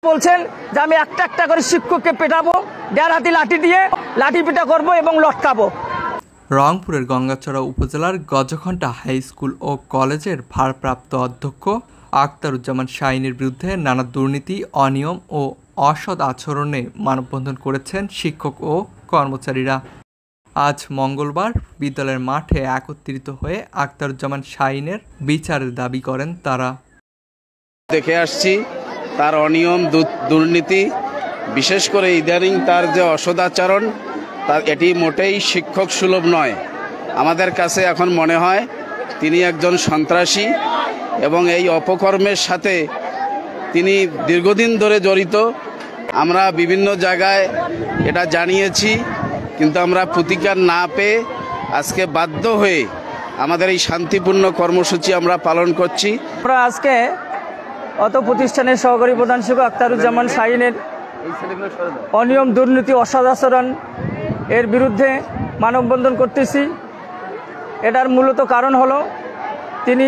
বলছেন যে আমি একটা একটা করে শিক্ষককে পেটাবো, দেড় হাতি লাঠি দিয়ে লাঠি পিটা করবো এবং লটকাবো। রংপুরের গঙ্গাচড়া উপজেলার গজঘণ্টা হাই স্কুল ও কলেজের ভারপ্রাপ্ত অধ্যক্ষ আখতারুজ্জামান শাহীনের বিরুদ্ধে নানা দুর্নীতি, অনিয়ম ও অসৎ আচরণে মানববন্ধন করেছেন শিক্ষক ও কর্মচারীরা। আজ মঙ্গলবার বিদ্যালয়ের মাঠে একত্রিত হয়ে আখতারুজ্জামান শাহীনের বিচারের দাবি করেন তারা। দেখে আসছি তার অনিয়ম, দুর্নীতি, বিশেষ করে ইদানিং তার যে অসদাচরণ, তার এটি মোটেই শিক্ষক সুলভ নয়। আমাদের কাছে এখন মনে হয় তিনি একজন সন্ত্রাসী এবং এই অপকর্মের সাথে তিনি দীর্ঘদিন ধরে জড়িত। আমরা বিভিন্ন জায়গায় এটা জানিয়েছি, কিন্তু আমরা প্রতিকার না পেয়ে আজকে বাধ্য হয়ে আমাদের এই শান্তিপূর্ণ কর্মসূচি আমরা পালন করছি। আমরা আজকে অত প্রতিষ্ঠানের সহকারী প্রধান শিক্ষক আখতারুজ্জামান শাহীনের অনিয়ম, দুর্নীতি, অসদাচরণ এর বিরুদ্ধে মানববন্ধন করতেছি। এটার মূলত কারণ হলো তিনি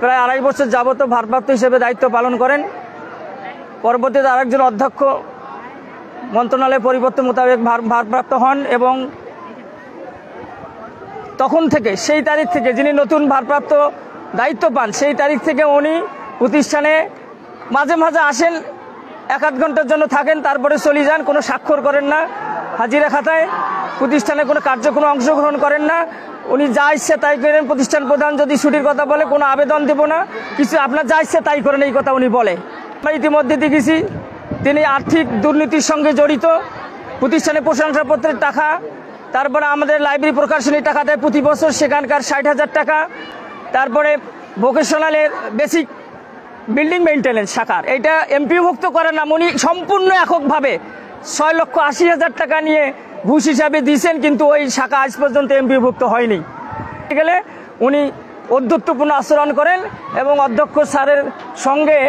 প্রায় 2.5 বছর যাবত ভারপ্রাপ্ত হিসেবে দায়িত্ব পালন করেন। পরবর্তীতে আরেকজন অধ্যক্ষ মন্ত্রণালয় পরিবর্তন মোতাবেক ভারপ্রাপ্ত হন এবং তখন থেকে, সেই তারিখ থেকে যিনি নতুন ভারপ্রাপ্ত দায়িত্ব পান, সেই তারিখ থেকে উনি প্রতিষ্ঠানে মাঝে মাঝে আসেন, 1-8 ঘন্টার জন্য থাকেন, তারপরে চলে যান। কোনো স্বাক্ষর করেন না হাজিরা খাতায়, প্রতিষ্ঠানে কোনো কার্যক্রমে অংশগ্রহণ করেন না। উনি যা ইচ্ছে তাই করেন। প্রতিষ্ঠান প্রধান যদি ছুটির কথা বলে কোনো আবেদন দেব না, কিছু আপনার যা ইচ্ছে তাই করেন, এই কথা উনি বলে। আমরা ইতিমধ্যে দেখেছি তিনি আর্থিক দুর্নীতির সঙ্গে জড়িত। প্রতিষ্ঠানে প্রশংসাপত্রের টাকা, তারপরে আমাদের লাইব্রেরি প্রকাশনীর টাকা দেয় প্রতি বছর, সেখানকার 60,000 টাকা। তারপরে ভোকেশনালের বেসিক বিল্ডিং মেইনটেনেন্স শাখার এটা এমপিওভুক্ত করেন না, উনি সম্পূর্ণ এককভাবে 6,80,000 টাকা নিয়ে ঘুষ হিসাবে দিয়েছেন, কিন্তু ওই শাখা আজ পর্যন্ত এমপিওভুক্ত হয়নি। গেলে উনি অধ্যত্বপূর্ণ আচরণ করেন এবং অধ্যক্ষ স্যারের সঙ্গে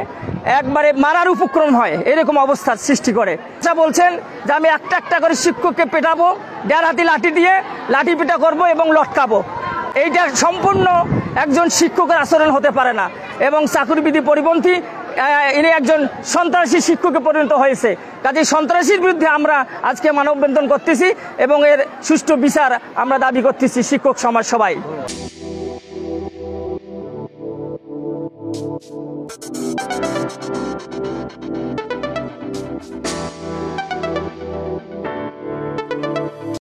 একবারে মারার উপক্রম হয়, এরকম অবস্থার সৃষ্টি করে। আচ্ছা, বলছেন যে আমি একটা একটা করে শিক্ষককে পেটাবো, দেড় হাতি লাঠি দিয়ে লাঠি পিটা করবো এবং লটকাবো। এইটা সম্পূর্ণ একজন শিক্ষকের আচরণ হতে পারে না এবং চাকরিবিধি পরিপন্থী। ইনি একজন সন্ত্রাসী শিক্ষকে পরিণত হয়েছে। কাজে সন্ত্রাসীর বিরুদ্ধে আমরা আজকে মানববন্ধন করতেছি এবং এর সুষ্ঠু বিচার আমরা দাবি করতেছি শিক্ষক সমাজ সবাই।